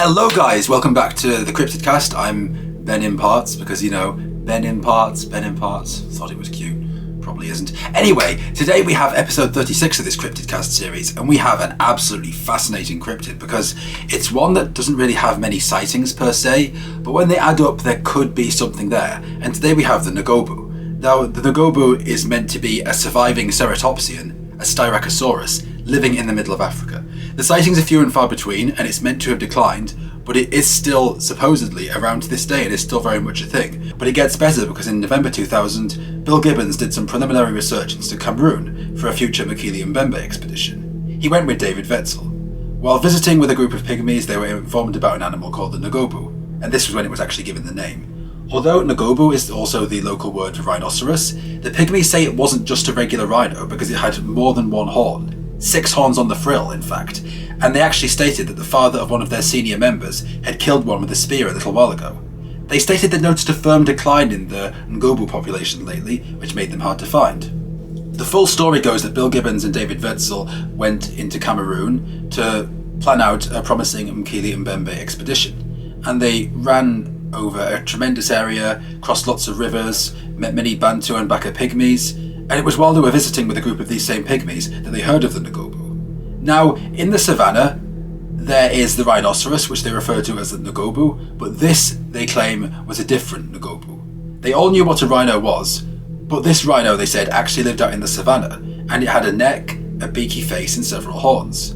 Hello guys, welcome back to the Cryptid cast. I'm BenImparts because, BenImparts, thought it was cute, probably isn't. Anyway, today we have episode 36 of this Cryptid cast series, and we have an absolutely fascinating cryptid because it's one that doesn't really have many sightings per se, but when they add up there could be something there. And today we have the Ngoubou. Now, the Ngoubou is meant to be a surviving ceratopsian, a Styracosaurus, living in the middle of Africa. The sightings are few and far between, and it's meant to have declined, but it is still supposedly around to this day and is still very much a thing. But it gets better because in November 2000, Bill Gibbons did some preliminary research into Cameroon for a future Mbembe expedition. He went with David Wetzel. While visiting with a group of pygmies, they were informed about an animal called the Ngoubou, and this was when it was actually given the name. Although Ngoubou is also the local word for rhinoceros, the pygmies say it wasn't just a regular rhino because it had more than one horn. 6 horns on the frill, in fact, and they actually stated that the father of one of their senior members had killed one with a spear a little while ago. They stated they'd noticed a firm decline in the Ngoubou population lately, which made them hard to find. The full story goes that Bill Gibbons and David Wetzel went into Cameroon to plan out a promising Mbembe expedition, and they ran over a tremendous area, crossed lots of rivers, met many Bantu and Baka pygmies, and it was while they were visiting with a group of these same pygmies that they heard of the Ngoubou. Now, in the savannah, there is the rhinoceros, which they refer to as the Ngoubou, but this, they claim, was a different Ngoubou. They all knew what a rhino was, but this rhino, they said, actually lived out in the savannah, and it had a neck, a beaky face, and several horns.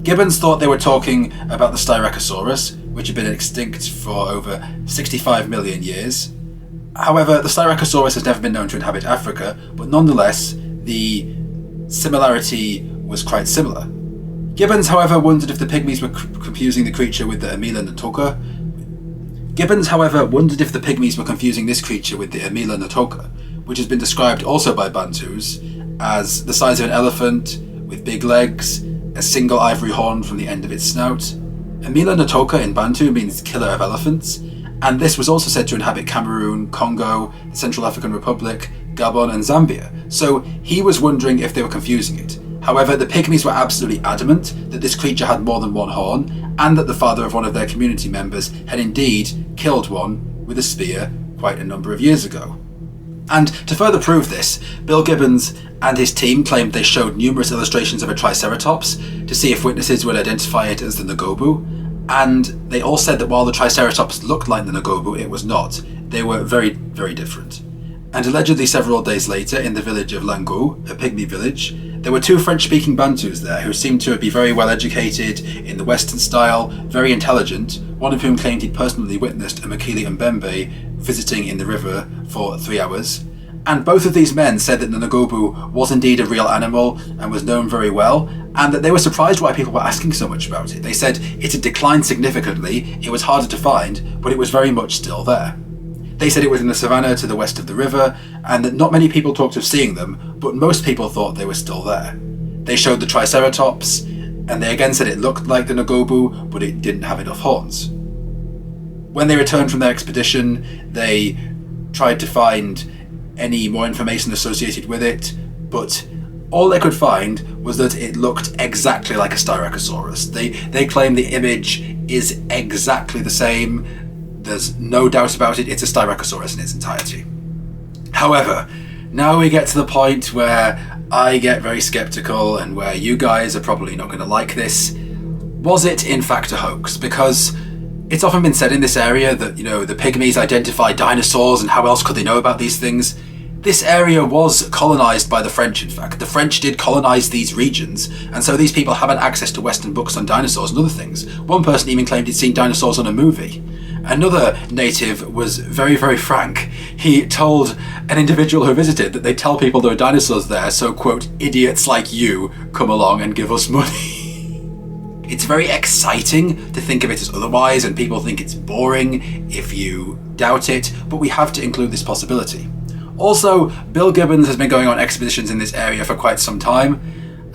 Gibbons thought they were talking about the Styracosaurus, which had been extinct for over 65 million years. However, the Styracosaurus has never been known to inhabit Africa, but nonetheless, the similarity was quite similar. Gibbons, however, wondered if the pygmies were confusing the creature with the Amila Ntoka. Which has been described also by Bantus as the size of an elephant, with big legs, a single ivory horn from the end of its snout. Amila Ntoka in Bantu means killer of elephants, and this was also said to inhabit Cameroon, Congo, the Central African Republic, Gabon and Zambia, so he was wondering if they were confusing it. However, the pygmies were absolutely adamant that this creature had more than one horn, and that the father of one of their community members had indeed killed one with a spear quite a number of years ago. And to further prove this, Bill Gibbons and his team claimed they showed numerous illustrations of a Triceratops to see if witnesses would identify it as the Ngoubou, and they all said that while the Triceratops looked like the Ngoubou, it was not. They were very, very different. And allegedly several days later, in the village of Ngoubou, a pygmy village, there were 2 French-speaking Bantus there who seemed to be very well educated in the Western style, very intelligent, one of whom claimed he'd personally witnessed a Mbembe visiting in the river for 3 hours. And both of these men said that the Ngoubou was indeed a real animal and was known very well, and that they were surprised why people were asking so much about it. They said it had declined significantly, it was harder to find, but it was very much still there. They said it was in the savannah to the west of the river, and that not many people talked of seeing them, but most people thought they were still there. They showed the Triceratops, and they again said it looked like the Ngoubou, but it didn't have enough horns. When they returned from their expedition, they tried to find any more information associated with it, but all they could find was that it looked exactly like a Styracosaurus. They claim the image is exactly the same. There's no doubt about it, it's a Styracosaurus in its entirety. However, now we get to the point where I get very skeptical and where you guys are probably not going to like this. Was it in fact a hoax? Because it's often been said in this area that, the pygmies identify dinosaurs, and how else could they know about these things? This area was colonised by the French, in fact. The French did colonise these regions, and so these people haven't access to Western books on dinosaurs and other things. One person even claimed he'd seen dinosaurs on a movie. Another native was very, very frank. He told an individual who visited that they tell people there are dinosaurs there, so, quote, idiots like you come along and give us money. It's very exciting to think of it as otherwise, and people think it's boring if you doubt it, but we have to include this possibility. Also, Bill Gibbons has been going on expeditions in this area for quite some time,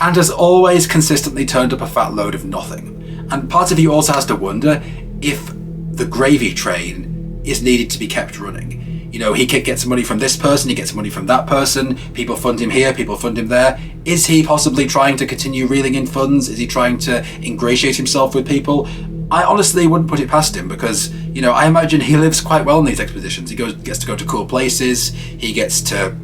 and has always consistently turned up a fat load of nothing. And part of you also has to wonder if the gravy train is needed to be kept running. He gets money from this person, he gets money from that person, people fund him here, people fund him there. Is he possibly trying to continue reeling in funds? Is he trying to ingratiate himself with people? I honestly wouldn't put it past him because, you know, I imagine he lives quite well in these expeditions. He gets to go to cool places, he gets to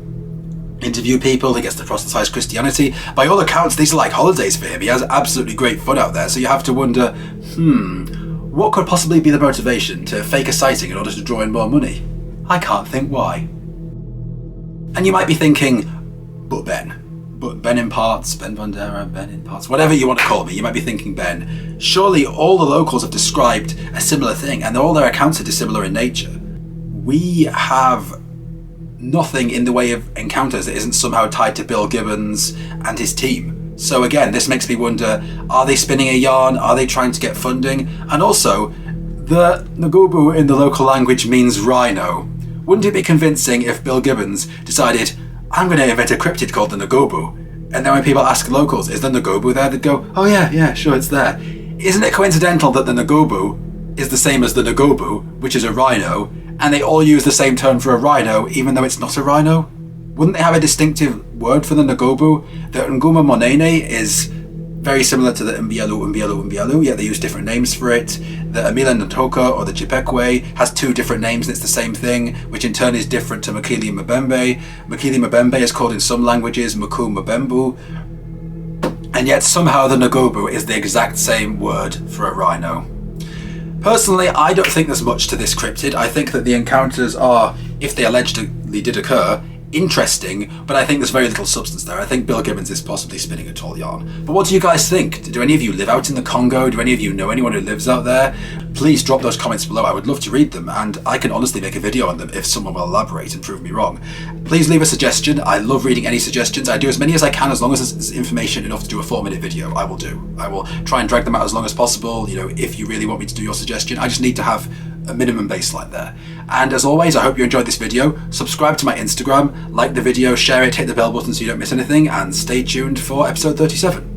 interview people, he gets to proselytize Christianity. By all accounts, these are like holidays for him. He has absolutely great fun out there. So you have to wonder, what could possibly be the motivation to fake a sighting in order to draw in more money? I can't think why. And you might be thinking, but BenImparts, Ben Vandera, BenImparts, whatever you want to call me, you might be thinking, Ben, surely all the locals have described a similar thing and all their accounts are dissimilar in nature. We have nothing in the way of encounters that isn't somehow tied to Bill Gibbons and his team. So again, this makes me wonder, are they spinning a yarn? Are they trying to get funding? And also, the Ngoubou in the local language means rhino. Wouldn't it be convincing if Bill Gibbons decided, I'm going to invent a cryptid called the Ngoubou, and then when people ask locals, is the Ngoubou there? They'd go, oh yeah, sure, it's there. Isn't it coincidental that the Ngoubou is the same as the Ngoubou, which is a rhino, and they all use the same term for a rhino, even though it's not a rhino? Wouldn't they have a distinctive word for the Ngoubou? The Nguma Monene is very similar to the Mbialu, yet they use different names for it. The Amila Ntoka or the Chipekwe has two different names and it's the same thing, which in turn is different to Makili Mbembe. Makili Mbembe is called in some languages Muku Mbembu, and yet somehow the Ngoubou is the exact same word for a rhino. Personally, I don't think there's much to this cryptid. I think that the encounters are, if they allegedly did occur, interesting, but I think there's very little substance there. I think Bill Gibbons is possibly spinning a tall yarn. But what do you guys think? Do any of you live out in the Congo? Do any of you know anyone who lives out there? Please drop those comments below. I would love to read them, and I can honestly make a video on them if someone will elaborate and prove me wrong. Please leave a suggestion. I love reading any suggestions. I do as many as I can, as long as there's information enough to do a 4-minute video. I will do. I will try and drag them out as long as possible. You know, if you really want me to do your suggestion, I just need to have a minimum baseline there. And as always, I hope you enjoyed this video. Subscribe to my Instagram, like the video, share it, hit the bell button so you don't miss anything, and stay tuned for episode 37.